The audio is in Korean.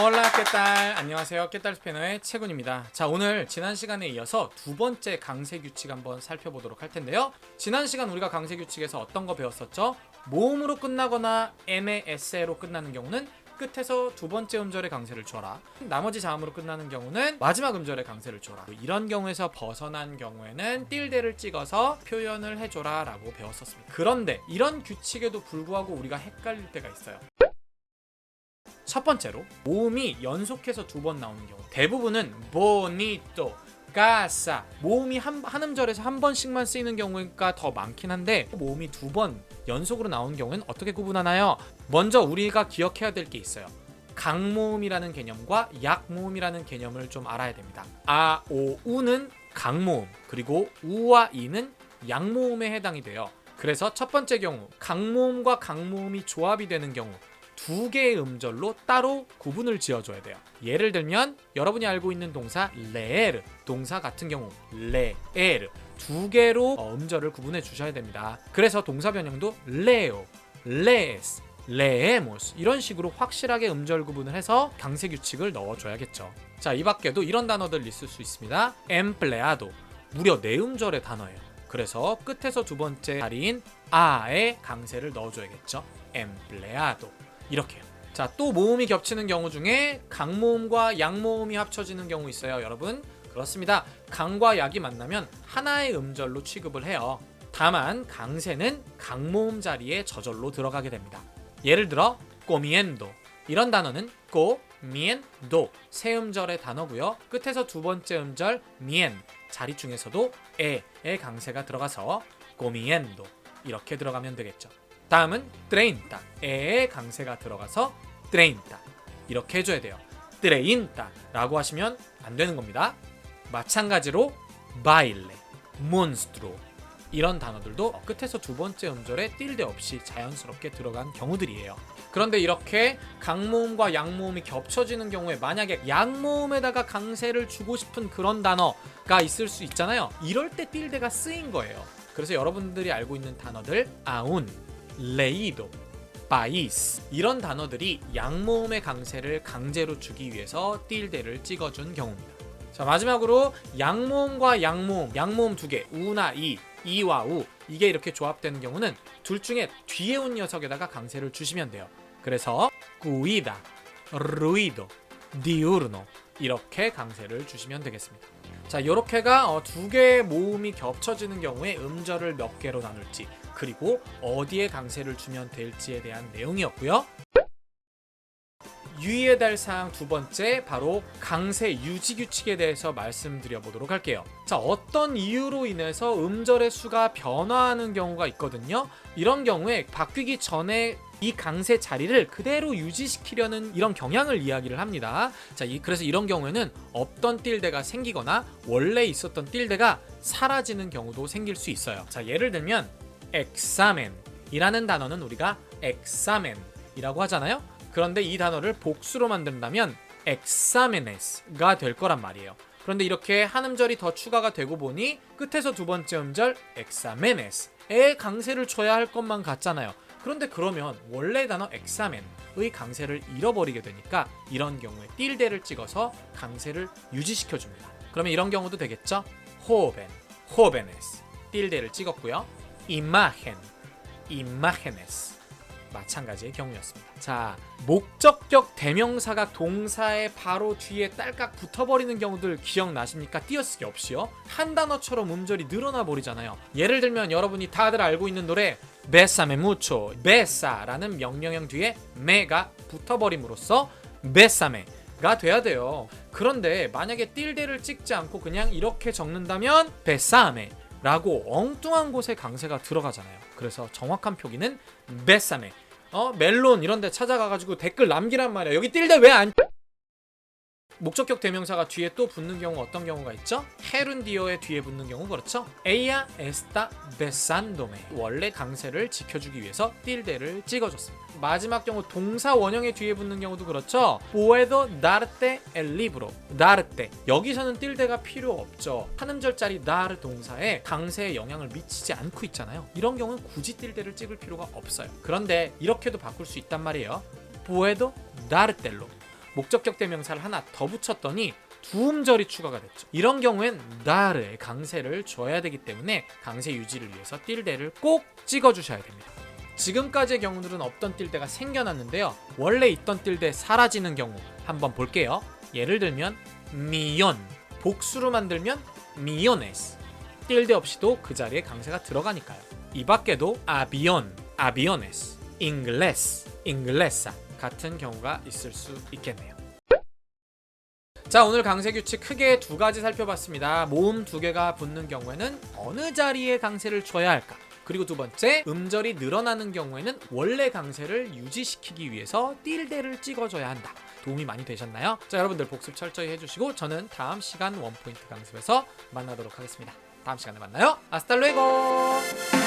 올라 깨딸 안녕하세요. 깨딸 스페너의 채군입니다. 자, 오늘 지난 시간에 이어서 두 번째 강세 규칙 한번 살펴보도록 할 텐데요. 지난 시간 우리가 강세 규칙에서 어떤 거 배웠었죠? 모음으로 끝나거나 MS로 끝나는 경우는 끝에서 두 번째 음절의 강세를 줘라. 나머지 자음으로 끝나는 경우는 마지막 음절의 강세를 줘라. 이런 경우에서 벗어난 경우에는 틸데를 찍어서 표현을 해줘라 라고 배웠었습니다. 그런데 이런 규칙에도 불구하고 우리가 헷갈릴 때가 있어요. 첫 번째로 모음이 연속해서 두 번 나오는 경우, 대부분은 bonito, casa 모음이 한 음절에서 한 번씩만 쓰이는 경우가 더 많긴 한데, 모음이 두 번 연속으로 나오는 경우는 어떻게 구분하나요? 먼저 우리가 기억해야 될 게 있어요. 강모음이라는 개념과 약모음이라는 개념을 좀 알아야 됩니다. 아, 오, 우는 강모음, 그리고 우와 이는 약모음에 해당이 돼요. 그래서 첫 번째 경우 강모음과 강모음이 조합이 되는 경우 두 개의 음절로 따로 구분을 지어줘야 돼요. 예를 들면 여러분이 알고 있는 동사 레에르, 동사 같은 경우 레에르, 두 개로 음절을 구분해 주셔야 됩니다. 그래서 동사 변형도 레오, 레스, 레에모스 이런 식으로 확실하게 음절 구분을 해서 강세 규칙을 넣어줘야겠죠. 자, 이 밖에도 이런 단어들 있을 수 있습니다. empleado, 무려 네 음절의 단어예요. 그래서 끝에서 두 번째 자리인 아에 강세를 넣어줘야겠죠. empleado 이렇게요. 자, 또 모음이 겹치는 경우 중에 강모음과 약모음이 합쳐지는 경우 있어요, 여러분. 그렇습니다. 강과 약이 만나면 하나의 음절로 취급을 해요. 다만 강세는 강모음 자리에 저절로 들어가게 됩니다. 예를 들어 comiendo 이런 단어는 comiendo 세 음절의 단어고요. 끝에서 두 번째 음절 mien 자리 중에서도 에의 강세가 들어가서 comiendo 이렇게 들어가면 되겠죠. 다음은 30, 에의 강세가 들어가서 30 이렇게 해줘야 돼요. 30라고 하시면 안 되는 겁니다. 마찬가지로 baile, monstruo 이런 단어들도 끝에서 두 번째 음절에 틸데 없이 자연스럽게 들어간 경우들이에요. 그런데 이렇게 강모음과 약모음이 겹쳐지는 경우에 만약에 약모음에다가 강세를 주고 싶은 그런 단어가 있을 수 있잖아요. 이럴 때 틸데가 쓰인 거예요. 그래서 여러분들이 알고 있는 단어들 aún, leído, país 이런 단어들이 약모음의 강세를 강제로 주기 위해서 틸데를 찍어준 경우입니다. 자, 마지막으로 약모음과 약모음, 약모음 두 개, 우나 이, 이와 우 이게 이렇게 조합되는 경우는 둘 중에 뒤에 온 녀석에다가 강세를 주시면 돼요. 그래서 cuida, ruido, diurno 이렇게 강세를 주시면 되겠습니다. 자, 요렇게가 두 개의 모음이 겹쳐지는 경우에 음절을 몇 개로 나눌지, 그리고 어디에 강세를 주면 될지에 대한 내용이었고요. 유의해야 될 사항 두 번째, 바로 강세 유지 규칙에 대해서 말씀드려 보도록 할게요. 자, 어떤 이유로 인해서 음절의 수가 변화하는 경우가 있거든요. 이런 경우에 바뀌기 전에 이 강세 자리를 그대로 유지시키려는 이런 경향을 이야기를 합니다. 자, 그래서 이런 경우에는 없던 틸데가 생기거나 원래 있었던 틸데가 사라지는 경우도 생길 수 있어요. 자, 예를 들면 examen 이라는 단어는 우리가 examen 이라고 하잖아요. 그런데 이 단어를 복수로 만든다면 examenes가 될 거란 말이에요. 그런데 이렇게 한 음절이 더 추가가 되고 보니 끝에서 두 번째 음절 examenes에 강세를 줘야 할 것만 같잖아요. 그런데 그러면 원래 단어 examen의 강세를 잃어버리게 되니까 이런 경우에 틸데를 찍어서 강세를 유지시켜줍니다. 그러면 이런 경우도 되겠죠? joven, jovenes 틸데를 찍었고요. imagen, imagenes 마찬가지의 경우였습니다. 자, 목적격 대명사가 동사의 바로 뒤에 딸깍 붙어버리는 경우들 기억나십니까? 띄어쓰기 없이요. 한 단어처럼 음절이 늘어나 버리잖아요. 예를 들면 여러분이 다들 알고 있는 노래 Bésame mucho, besa라는 명령형 뒤에 me가 붙어버림으로써 besame가 돼야 돼요. 그런데 만약에 틸데를 찍지 않고 그냥 이렇게 적는다면 besame 라고 엉뚱한 곳에 강세가 들어가잖아요. 그래서 정확한 표기는 베사메. 멜론 이런 데 찾아가가지고 댓글 남기란 말이야. 여기 틸데 왜 안... 목적격 대명사가 뒤에 또 붙는 경우 어떤 경우가 있죠? 헤룬디어의 뒤에 붙는 경우 그렇죠? Ella está besándome 원래 강세를 지켜주기 위해서 틸데를 찍어줬습니다. 마지막 경우 동사 원형의 뒤에 붙는 경우도 그렇죠? Puedo darte el libro darte 여기서는 틸데가 필요 없죠. 한 음절짜리 dar 동사에 강세에 영향을 미치지 않고 있잖아요. 이런 경우는 굳이 틸데를 찍을 필요가 없어요. 그런데 이렇게도 바꿀 수 있단 말이에요. Puedo dártelo 목적격 대명사를 하나 더 붙였더니 두 음절이 추가가 됐죠. 이런 경우엔 다르의 강세를 줘야 되기 때문에 강세 유지를 위해서 틸데를 꼭 찍어주셔야 됩니다. 지금까지의 경우들은 없던 틸데가 생겨났는데요. 원래 있던 틸데 사라지는 경우 한번 볼게요. 예를 들면 미연, 복수로 만들면 미연에스, 틸데 없이도 그 자리에 강세가 들어가니까요. 이 밖에도 아비온, 아비오네스, 잉글레스, 잉글레사 같은 경우가 있을 수 있겠네요. 자, 오늘 강세 규칙 크게 두 가지 살펴봤습니다. 모음 두 개가 붙는 경우에는 어느 자리에 강세를 줘야 할까? 그리고 두 번째, 음절이 늘어나는 경우에는 원래 강세를 유지시키기 위해서 틸데를 찍어줘야 한다. 도움이 많이 되셨나요? 자, 여러분들 복습 철저히 해주시고 저는 다음 시간 원포인트 강습에서 만나도록 하겠습니다. 다음 시간에 만나요. 아스탈루에고.